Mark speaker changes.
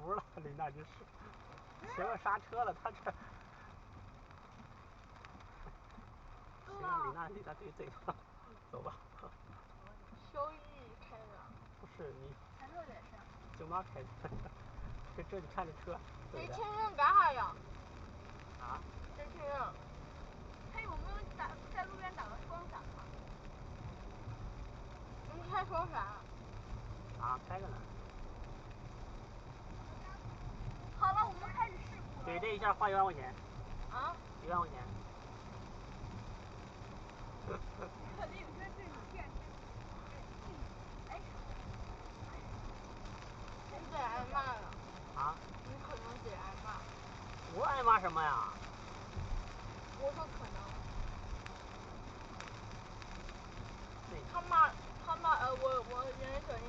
Speaker 1: 服了，李娜真是，骑了刹车了，他这。行，李娜对，走吧。
Speaker 2: 小雨开的。
Speaker 1: 不是你。
Speaker 2: 前头也是。
Speaker 1: 舅妈开的。这你看这车。
Speaker 2: 这群人干啥呀？
Speaker 1: 啊？
Speaker 2: 这群人。还有没有在路边打个双闪啊？你开双闪。
Speaker 1: 啊，开着呢。
Speaker 2: 好了，我们开始事故了。
Speaker 1: 给这一下花1万块钱。
Speaker 2: 啊
Speaker 1: ？1万块钱。
Speaker 2: 肯定跟这种电视。哎。你得挨骂了。
Speaker 1: 啊？
Speaker 2: 你可能得挨骂。
Speaker 1: 我挨骂什么呀？
Speaker 2: 我说可能。
Speaker 1: 对。
Speaker 2: 他骂我人小心。